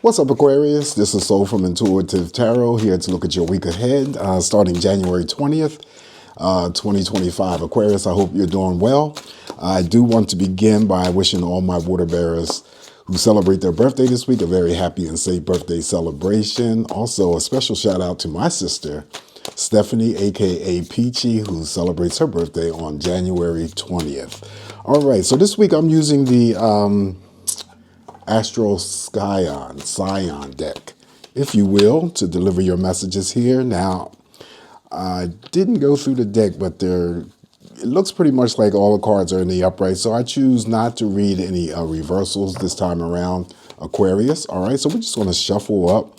What's up, Aquarius? This is Soul from Intuitive Tarot, here to look at your week ahead, starting January 20th, 2025. Aquarius, I hope you're doing well. I do want to begin by wishing all my water bearers who celebrate their birthday this week a very happy and safe birthday celebration. Also, a special shout out to my sister, Stephanie, aka Peachy, who celebrates her birthday on January 20th. All right, so this week I'm using the ASTRAL SCION deck, if you will, to deliver your messages here. Now, I didn't go through the deck, but it looks pretty much like all the cards are in the upright, so I choose not to read any reversals this time around, Aquarius. All right, so we're just going to shuffle up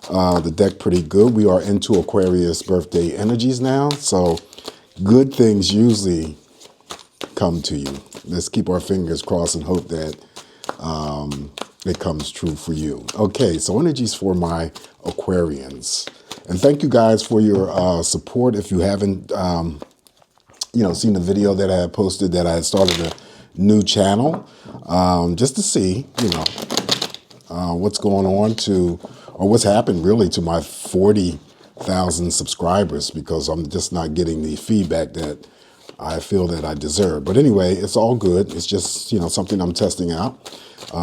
the deck pretty good. We are into Aquarius birthday energies now, so good things usually come to you. Let's keep our fingers crossed and hope that it comes true for you. Okay, so energies for my Aquarians. And thank you guys for your support. If you haven't, seen the video that I had posted, that I had started a new channel, just to see, what's going on or what's happened really to my 40,000 subscribers, because I'm just not getting the feedback that I feel that I deserve. But anyway, it's all good. It's just, something I'm testing out.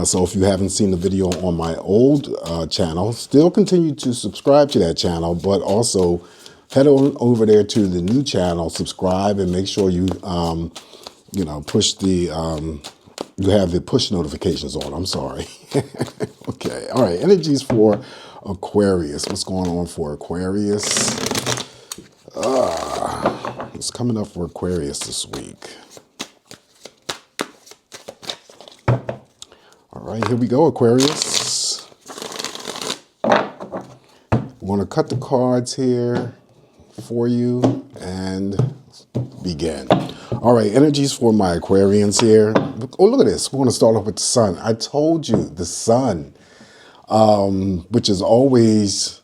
So if you haven't seen the video on my old channel, still continue to subscribe to that channel, but also head on over there to the new channel, subscribe, and make sure you, push the, you have the push notifications on. I'm sorry. Okay. All right. Energies for Aquarius. What's going on for Aquarius? What's coming up for Aquarius this week? All right, here we go, Aquarius. We're going to cut the cards here for you and begin. All right, energies for my Aquarians here. Oh, look at this. We're going to start off with the sun. I told you the sun, which is always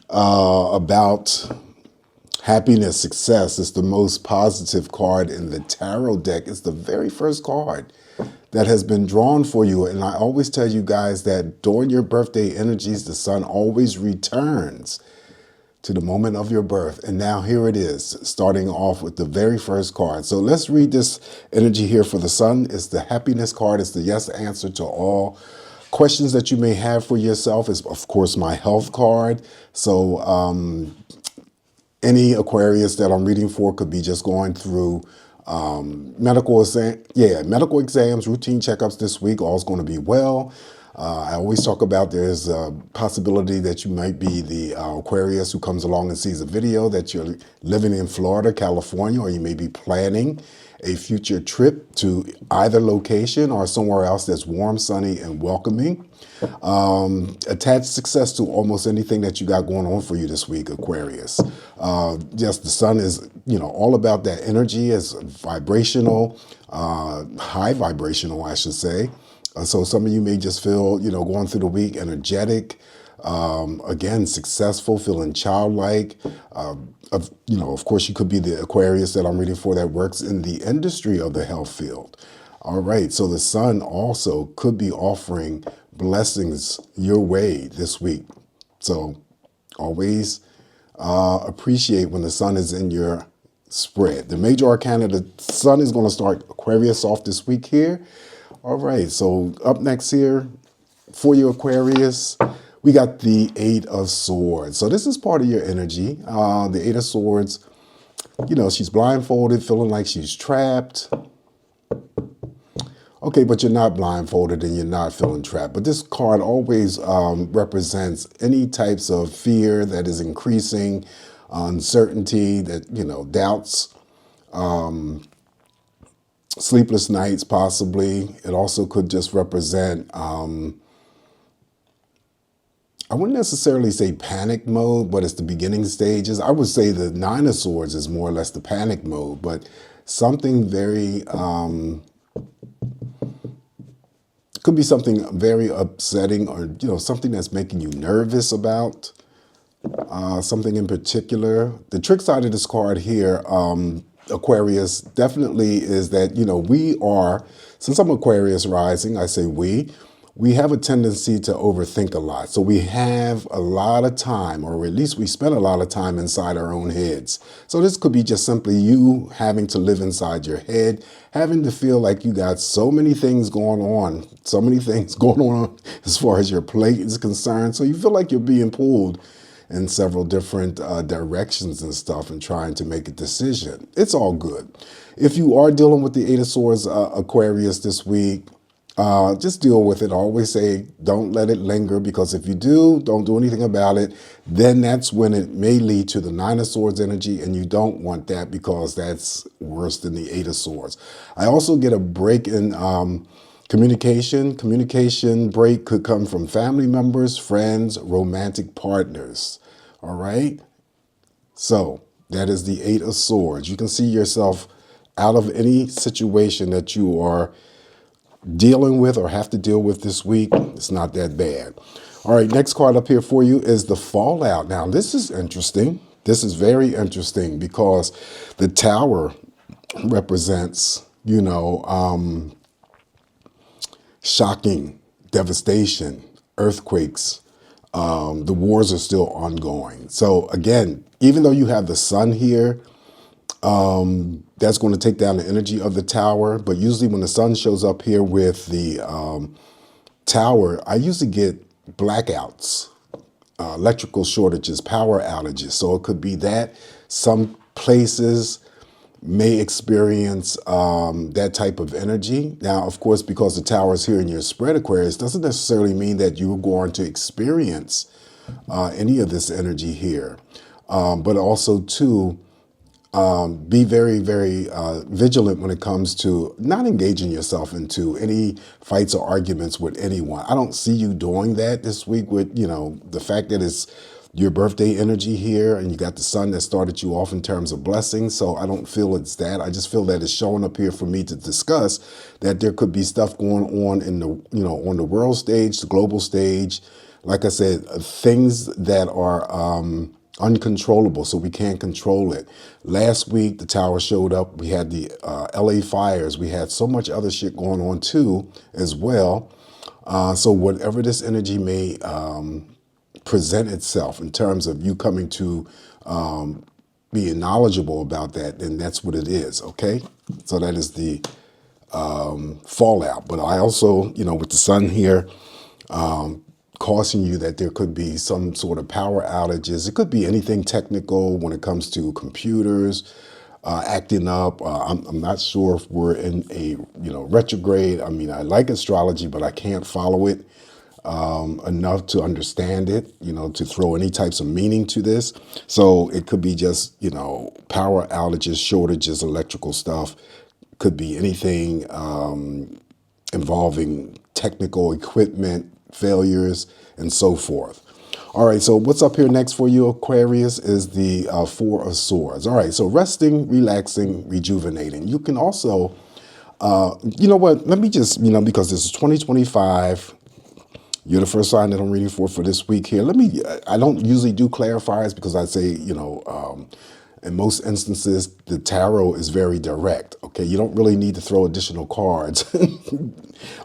about happiness, success. Is the most positive card in the tarot deck. It's the very first card that has been drawn for you. And I always tell you guys that during your birthday energies, the sun always returns to the moment of your birth. And now here it is, starting off with the very first card. So let's read this energy here for the sun. It's the happiness card. It's the yes answer to all questions that you may have for yourself. It's, of course, my health card. So any Aquarius that I'm reading for could be just going through medical exams, routine checkups this week. All's going to be well. I always talk about there's a possibility that you might be the Aquarius who comes along and sees a video that you're living in Florida, California, or you may be planning a future trip to either location or somewhere else that's warm, sunny, and welcoming. Attach success to almost anything that you got going on for you this week, Aquarius. Just the sun is, all about that energy. Is vibrational, high vibrational, I should say. So some of you may just feel, going through the week energetic, again, successful, feeling childlike. Of course, you could be the Aquarius that I'm reading for that works in the industry of the health field. All right, so the sun also could be offering blessings your way this week. So always appreciate when the sun is in your spread. The major arcana, the sun is going to start Aquarius off this week here. All right, so up next here for your Aquarius, we got the Eight of Swords. So this is part of your energy. The Eight of Swords, she's blindfolded, feeling like she's trapped. Okay, but you're not blindfolded and you're not feeling trapped. But this card always represents any types of fear that is increasing, uncertainty, that, doubts, sleepless nights possibly. It also could just represent, I wouldn't necessarily say panic mode, but it's the beginning stages. I would say the Nine of Swords is more or less the panic mode, but something very... could be something very upsetting, or something that's making you nervous about something in particular. The trick side of this card here, Aquarius, definitely is that we are, since I'm Aquarius rising, I say we we have a tendency to overthink a lot. So we have a lot of time, or at least we spend a lot of time inside our own heads. So this could be just simply you having to live inside your head, having to feel like you got so many things going on as far as your plate is concerned. So you feel like you're being pulled in several different directions and stuff and trying to make a decision. It's all good. If you are dealing with the Eight of Swords, Aquarius, this week, just deal with it. I always say, don't let it linger, because if you do, don't do anything about it, then that's when it may lead to the Nine of Swords energy, and you don't want that because that's worse than the Eight of Swords. I also get a break in communication. Communication break could come from family members, friends, romantic partners. All right? So that is the Eight of Swords. You can see yourself out of any situation that you are dealing with or have to deal with this week. It's not that bad. All right, next card up here for you is the Fallout. Now, this is interesting. This is very interesting because the Tower represents, shocking, devastation, earthquakes. The wars are still ongoing. So again, even though you have the Sun here, that's going to take down the energy of the Tower. But usually when the Sun shows up here with the Tower, I usually get blackouts, electrical shortages, power outages. So it could be that. Some places may experience that type of energy. Now, of course, because the Tower is here in your spread, Aquarius, doesn't necessarily mean that you're going to experience any of this energy here. But also, too, be very, very vigilant when it comes to not engaging yourself into any fights or arguments with anyone. I don't see you doing that this week with, the fact that it's your birthday energy here and you got the Sun that started you off in terms of blessings. So I don't feel it's that. I just feel that it's showing up here for me to discuss that there could be stuff going on in the, on the world stage, the global stage. Like I said, things that are uncontrollable, so we can't control it. Last week, the Tower showed up. We had the LA fires. We had so much other shit going on too, as well. So whatever this energy may present itself in terms of you coming to being knowledgeable about that, then that's what it is, okay? So that is the fallout. But I also, with the Sun here, caution you that there could be some sort of power outages. It could be anything technical when it comes to computers acting up. I'm not sure if we're in a retrograde. I mean, I like astrology, but I can't follow it enough to understand it, to throw any types of meaning to this. So it could be just, power outages, shortages, electrical stuff. Could be anything involving technical equipment, failures, and so forth. All right, so what's up here next for you, Aquarius, is the Four of Swords. All right, so resting, relaxing, rejuvenating. You can also, you know what, let me just, because this is 2025, you're the first sign that I'm reading for this week here. I don't usually do clarifiers because I say, in most instances, the tarot is very direct, okay? You don't really need to throw additional cards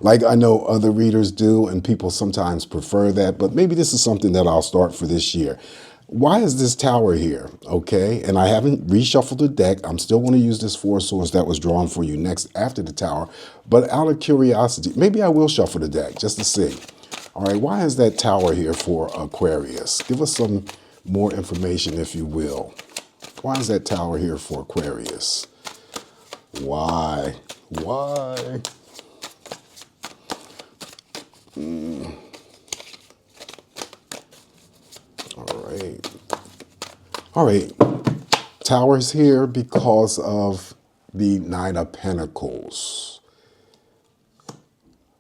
like I know other readers do, and people sometimes prefer that, but maybe this is something that I'll start for this year. Why is this Tower here, okay? And I haven't reshuffled the deck. I'm still going to use this Four of Swords that was drawn for you next after the Tower, but out of curiosity, maybe I will shuffle the deck just to see. All right, why is that Tower here for Aquarius? Give us some more information, if you will. Why is that Tower here for Aquarius? Why? Why? All right. Tower's here because of the Nine of Pentacles.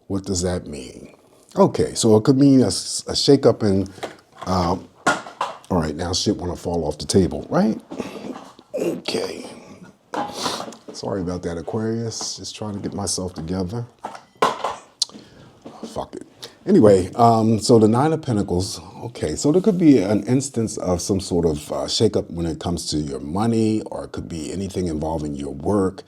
What does that mean? Okay, so it could mean a shakeup in, all right, now shit want to fall off the table, right? Okay. Sorry about that, Aquarius. Just trying to get myself together. Fuck it. Anyway, so the Nine of Pentacles, okay, so there could be an instance of some sort of shakeup when it comes to your money, or it could be anything involving your work.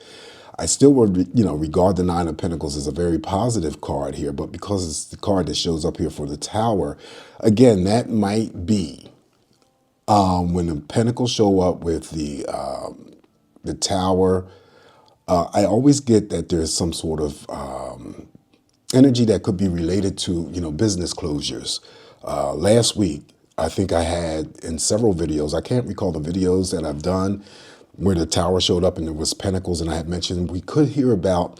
I still would, regard the Nine of Pentacles as a very positive card here, but because it's the card that shows up here for the Tower, again, that might be when the Pentacles show up with the Tower. I always get that there's some sort of energy that could be related to, business closures. Last week, I think I had in several videos, I can't recall the videos that I've done where the Tower showed up and there was Pentacles, and I had mentioned we could hear about,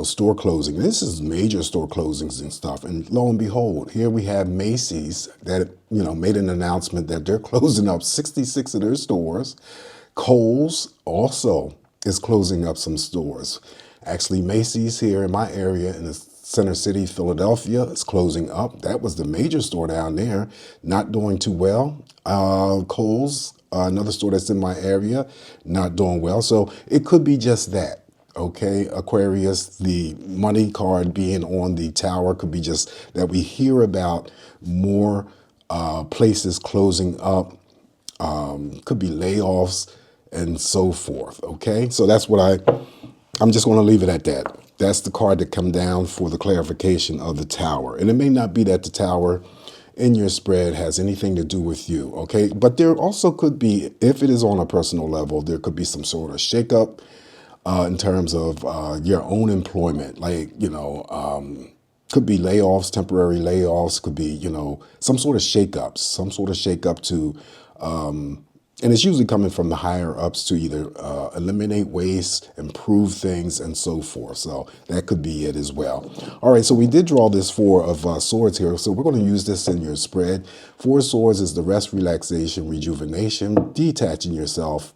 store closing. This is major store closings and stuff. And lo and behold, here we have Macy's that, made an announcement that they're closing up 66 of their stores. Kohl's also is closing up some stores. Actually, Macy's here in my area in the Center City, Philadelphia, is closing up. That was the major store down there, not doing too well. Kohl's, another store that's in my area, not doing well. So it could be just that. Okay, Aquarius, the money card being on the Tower could be just that we hear about more places closing up, could be layoffs and so forth. Okay, so that's what I'm just going to leave it at that. That's the card that come down for the clarification of the Tower. And it may not be that the Tower in your spread has anything to do with you, okay? But there also could be, if it is on a personal level, there could be some sort of shakeup in terms of your own employment. Like, could be layoffs, temporary layoffs, could be, some sort of shakeup to, and it's usually coming from the higher ups to either eliminate waste, improve things, and so forth. So that could be it as well. All right, so we did draw this Four of Swords here. So we're going to use this in your spread. Four of Swords is the rest, relaxation, rejuvenation, detaching yourself,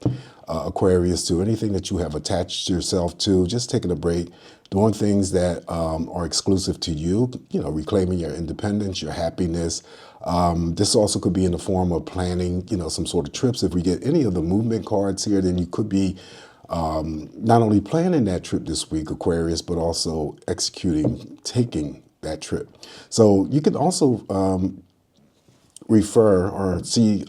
Aquarius, to anything that you have attached yourself to, just taking a break, doing things that are exclusive to you, reclaiming your independence, your happiness. This also could be in the form of planning, some sort of trips. If we get any of the movement cards here, then you could be not only planning that trip this week, Aquarius, but also taking that trip. So you can also refer to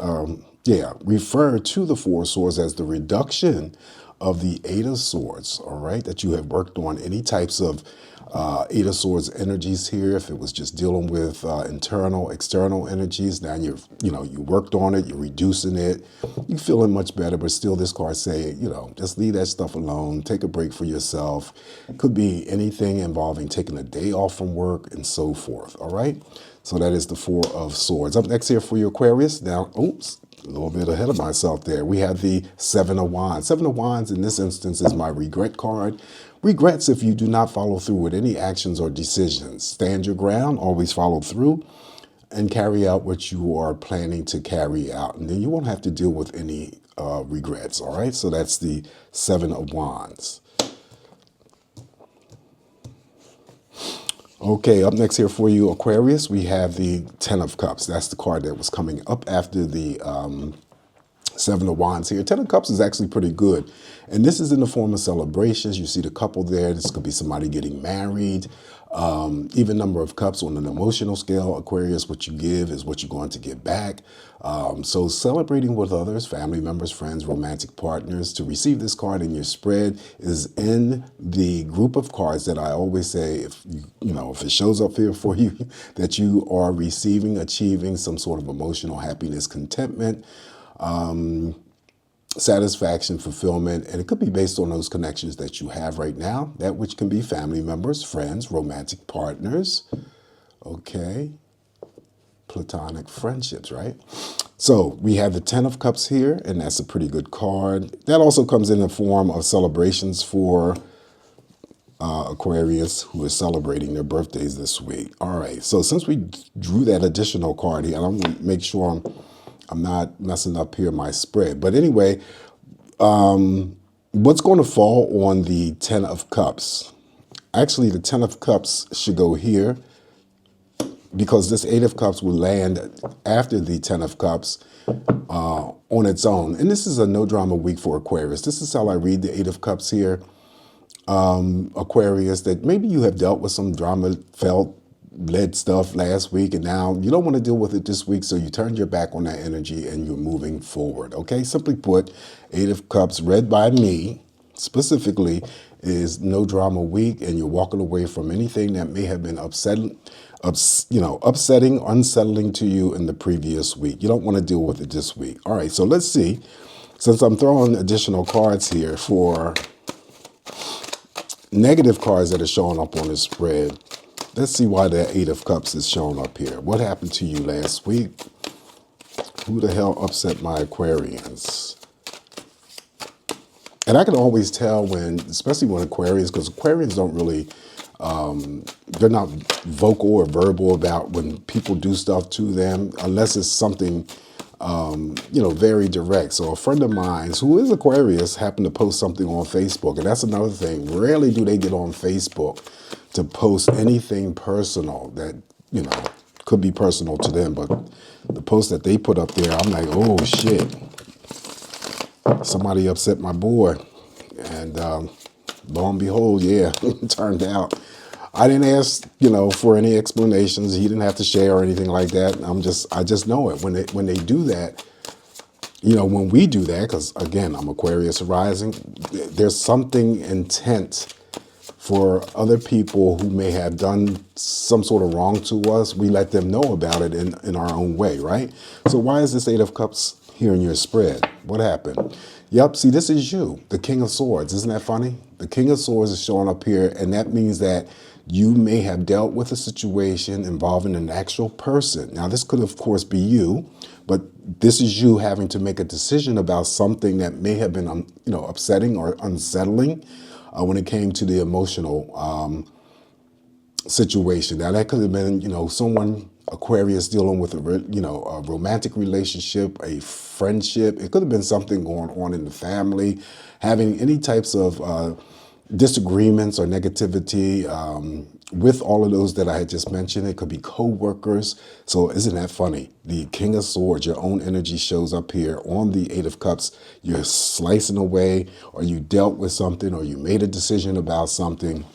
the Four of Swords as the reduction of the Eight of Swords, all right, that you have worked on any types of Eight of Swords energies here. If it was just dealing with internal, external energies, now you worked on it, you're reducing it, you're feeling much better, but still this card say, just leave that stuff alone, take a break for yourself. It could be anything involving taking a day off from work and so forth, all right? So that is the Four of Swords. Up next here for your Aquarius. Now, oops, a little bit ahead of myself there. We have the Seven of Wands. Seven of Wands in this instance is my regret card. Regrets if you do not follow through with any actions or decisions. Stand your ground, always follow through, and carry out what you are planning to carry out. And then you won't have to deal with any regrets, all right? So that's the Seven of Wands. Okay, up next here for you, Aquarius, we have the Ten of Cups. That's the card that was coming up after the Seven of Wands here. Ten of Cups is actually pretty good. And this is in the form of celebrations. You see the couple there. This could be somebody getting married. Even number of cups on an emotional scale. Aquarius, what you give is what you're going to get back. So celebrating with others, family members, friends, romantic partners. To receive this card in your spread is in the group of cards that I always say, if it shows up here for you, that you are receiving, achieving some sort of emotional happiness, contentment, satisfaction, fulfillment, and it could be based on those connections that you have right now, that which can be family members, friends, romantic partners, okay, platonic friendships, right? So we have the Ten of Cups here, and that's a pretty good card. That also comes in the form of celebrations for Aquarius who is celebrating their birthdays this week. All right, so since we drew that additional card here, I'm going to make sure I'm not messing up here my spread. But anyway, what's going to fall on the Ten of Cups? Actually, the Ten of Cups should go here because this Eight of Cups will land after the Ten of Cups on its own. And this is a no drama week for Aquarius. This is how I read the Eight of Cups here, Aquarius, that maybe you have dealt with some drama, led stuff last week, and now you don't want to deal with it this week, so you turned your back on that energy and you're moving forward, okay? Simply put, Eight of Cups read by me specifically is no drama week, and you're walking away from anything that may have been upsetting, unsettling to you in the previous week. You don't want to deal with it this week. All right, so let's see. Since I'm throwing additional cards here for negative cards that are showing up on the spread, let's see why the Eight of Cups is showing up here. What happened to you last week? Who the hell upset my Aquarians? And I can always tell when, especially when Aquarians, because Aquarians don't really, they're not vocal or verbal about when people do stuff to them, unless it's something, very direct. So a friend of mine who is Aquarius happened to post something on Facebook. And that's another thing. Rarely do they get on Facebook to post anything personal that, could be personal to them. But the post that they put up there, I'm like, oh, shit. Somebody upset my boy. And lo and behold, yeah, it turned out. I didn't ask, for any explanations. He didn't have to share or anything like that. I just know it. When they do that, when we do that, because again, I'm Aquarius rising, there's something intent for other people who may have done some sort of wrong to us. We let them know about it in our own way, right? So why is this Eight of Cups here in your spread? What happened? Yep, see, this is you, the King of Swords. Isn't that funny? The King of Swords is showing up here, and that means that you may have dealt with a situation involving an actual person. Now, this could, of course, be you, but this is you having to make a decision about something that may have been, upsetting or unsettling when it came to the emotional situation. Now, that could have been, someone, Aquarius, dealing with a romantic relationship, a friendship. It could have been something going on in the family, having any types of disagreements or negativity with all of those that I had just mentioned. It could be co-workers. So isn't that funny? The King of Swords, your own energy shows up here on the Eight of Cups. You're slicing away, or you dealt with something, or you made a decision about something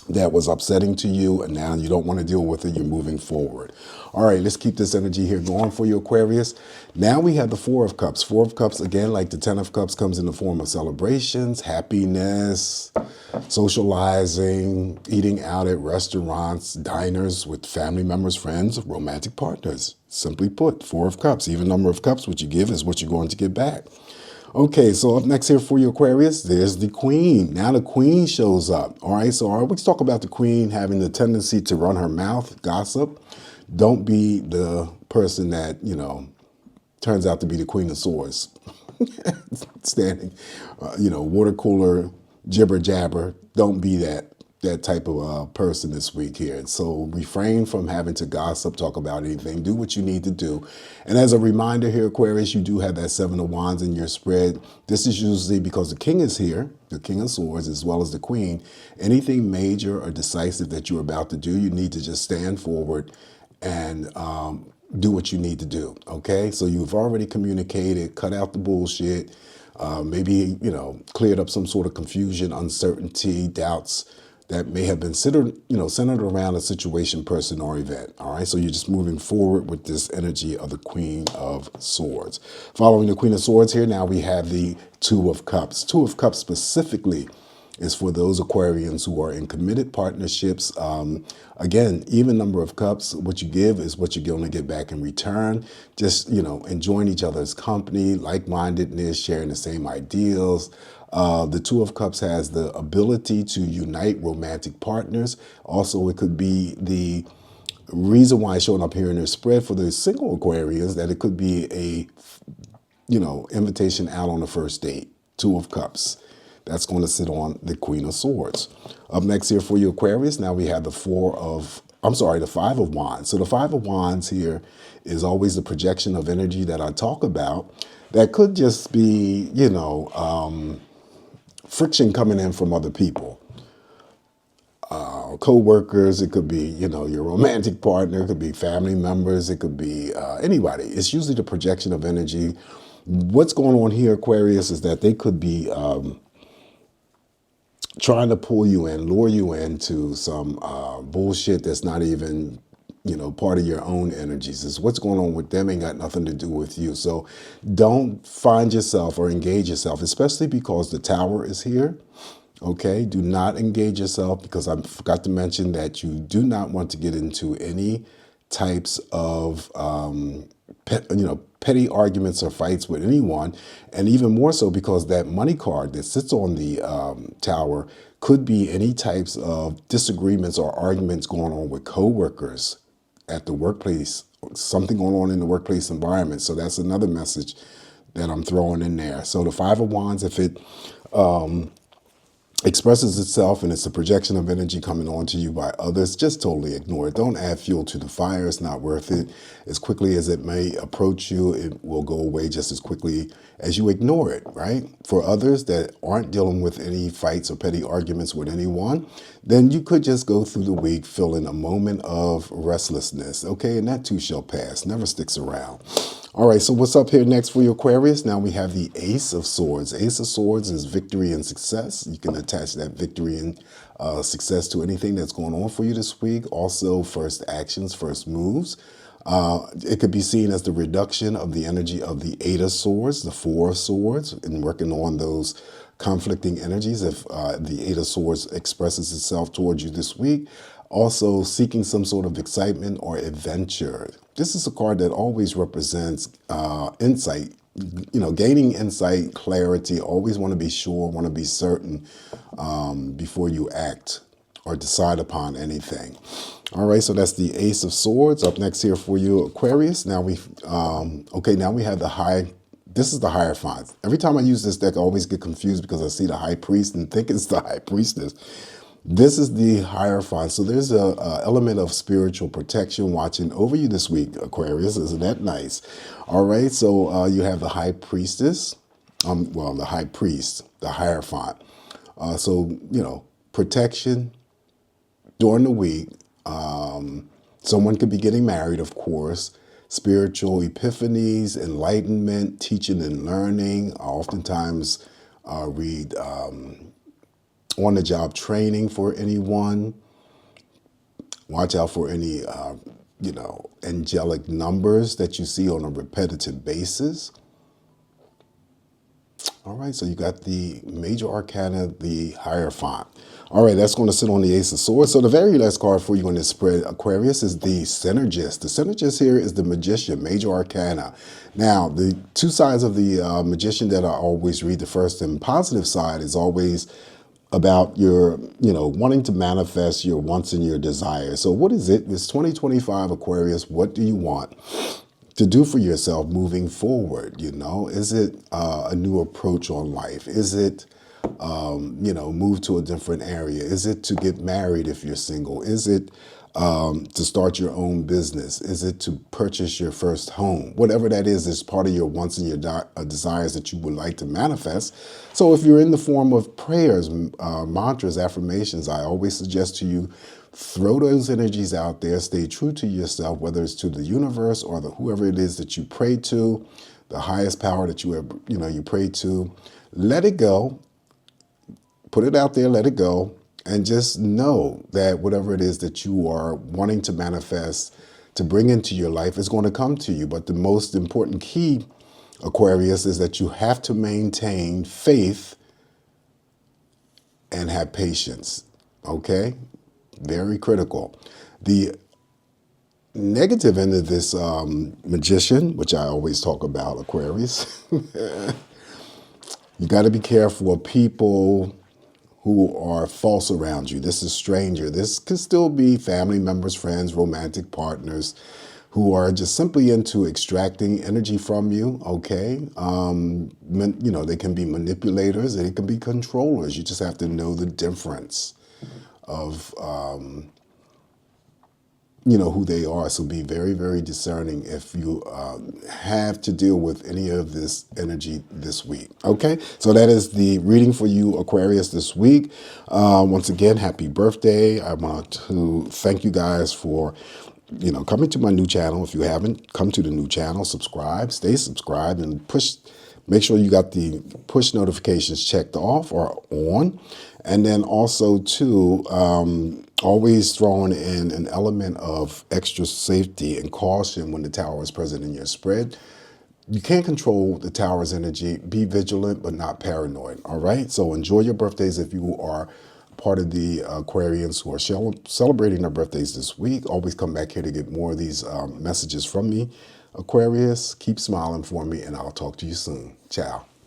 that was upsetting to you, and now you don't want to deal with it. You're moving forward. All right, let's keep this energy here going for you, Aquarius. Now we have the Four of Cups. Four of Cups, again, like the Ten of Cups, comes in the form of celebrations, happiness, socializing, eating out at restaurants, diners with family members, friends, romantic partners. Simply put, Four of Cups. Even number of cups what you give is what you're going to get back. Okay, so up next here for you, Aquarius, there's the Queen. Now the Queen shows up. All right, so I always talk about the Queen having the tendency to run her mouth, gossip. Don't be the person that, turns out to be the Queen of Swords. Standing, water cooler, jibber jabber. Don't be that type of person this week here. So refrain from having to gossip, talk about anything. Do what you need to do. And as a reminder here, Aquarius, you do have that Seven of Wands in your spread. This is usually because the King is here, the King of Swords, as well as the Queen. Anything major or decisive that you're about to do, you need to just stand forward and do what you need to do. Okay, so you've already communicated, cut out the bullshit, maybe, cleared up some sort of confusion, uncertainty, doubts that may have been centered around a situation, person, or event. All right, so you're just moving forward with this energy of the Queen of Swords. Following the Queen of Swords here, now we have the Two of Cups. Two of Cups specifically is for those Aquarians who are in committed partnerships. Again, even number of cups, what you give is what you're going to get back in return. Just, enjoying each other's company, like-mindedness, sharing the same ideals. The Two of Cups has the ability to unite romantic partners. Also, it could be the reason why it's showing up here in their spread for the single Aquarians, that it could be a, invitation out on a first date. Two of Cups. That's going to sit on the Queen of Swords. Up next here for you, Aquarius, now we have the Five of Wands. So the Five of Wands here is always the projection of energy that I talk about. That could just be, friction coming in from other people. Co-workers, it could be, your romantic partner, it could be family members, it could be anybody. It's usually the projection of energy. What's going on here, Aquarius, is that they could be trying to pull you in, lure you into some bullshit that's not even part of your own energies. Is what's going on with them ain't got nothing to do with you. So don't find yourself or engage yourself, especially because the Tower is here. Okay, do not engage yourself, because I forgot to mention that you do not want to get into any types of petty arguments or fights with anyone, and even more so because that money card that sits on the Tower could be any types of disagreements or arguments going on with coworkers at the workplace, something going on in the workplace environment. So that's another message that I'm throwing in there. So the Five of Wands, if it expresses itself and it's a projection of energy coming on to you by others, just totally ignore it. Don't add fuel to the fire. It's not worth it. As quickly as it may approach you, it will go away just as quickly as you ignore it, right? For others that aren't dealing with any fights or petty arguments with anyone, then you could just go through the week feeling a moment of restlessness, okay? And that too shall pass. Never sticks around. All right, so what's up here next for your Aquarius? Now we have the Ace of Swords. Ace of Swords is victory and success. You can attach that victory and success to anything that's going on for you this week. Also, first actions, first moves. It could be seen as the reduction of the energy of the Eight of Swords, the Four of Swords, and working on those conflicting energies if the Eight of Swords expresses itself towards you this week. Also, seeking some sort of excitement or adventure. This is a card that always represents insight, gaining insight, clarity. Always want to be sure, want to be certain before you act or decide upon anything. All right, so that's the Ace of Swords. Up next here for you, Aquarius. Now we have the High. This is the Hierophant. Every time I use this deck, I always get confused because I see the High Priest and think it's the High Priestess. This is the Hierophant. So there's a element of spiritual protection watching over you this week, Aquarius. Isn't that nice? All right, so you have the High Priestess, the High Priest, the Hierophant. Protection during the week. Someone could be getting married, of course. Spiritual epiphanies, enlightenment, teaching and learning. I oftentimes read on-the-job training for anyone. Watch out for any, angelic numbers that you see on a repetitive basis. All right, so you got the major arcana, the Hierophant. All right, that's going to sit on the Ace of Swords. So the very last card for you on this spread, Aquarius, is the Synergist. The Synergist here is the Magician, major arcana. Now, the two sides of the Magician that I always read, the first and positive side is always about your, wanting to manifest your wants and your desires. So what is it? It's 2025, Aquarius. What do you want to do for yourself moving forward? Is it a new approach on life? Is it, move to a different area? Is it to get married if you're single? Is it to start your own business? Is it to purchase your first home? Whatever that is part of your wants and your desires that you would like to manifest. So if you're in the form of prayers, mantras, affirmations, I always suggest to you, throw those energies out there, stay true to yourself, whether it's to the universe or whoever it is that you pray to, the highest power that you pray to. Let it go. Put it out there, let it go. And just know that whatever it is that you are wanting to manifest, to bring into your life, is going to come to you. But the most important key, Aquarius, is that you have to maintain faith and have patience. Okay? Very critical. The negative end of this Magician, which I always talk about, Aquarius, you got to be careful of people who are false around you. This is stranger. This could still be family members, friends, romantic partners who are just simply into extracting energy from you, okay? They can be manipulators and it can be controllers. You just have to know the difference of, who they are. So be very, very discerning if you have to deal with any of this energy this week. Okay, so that is the reading for you, Aquarius, this week. Once again, happy birthday. I want to thank you guys for coming to my new channel. If you haven't, come to the new channel, subscribe, stay subscribed, and make sure you got the push notifications checked off or on. And then also too, Always throwing in an element of extra safety and caution when the tower is present in your spread. You can't control the tower's energy. Be vigilant, but not paranoid. All right. So enjoy your birthdays if you are part of the Aquarians who are celebrating their birthdays this week. Always come back here to get more of these messages from me. Aquarius, keep smiling for me, and I'll talk to you soon. Ciao.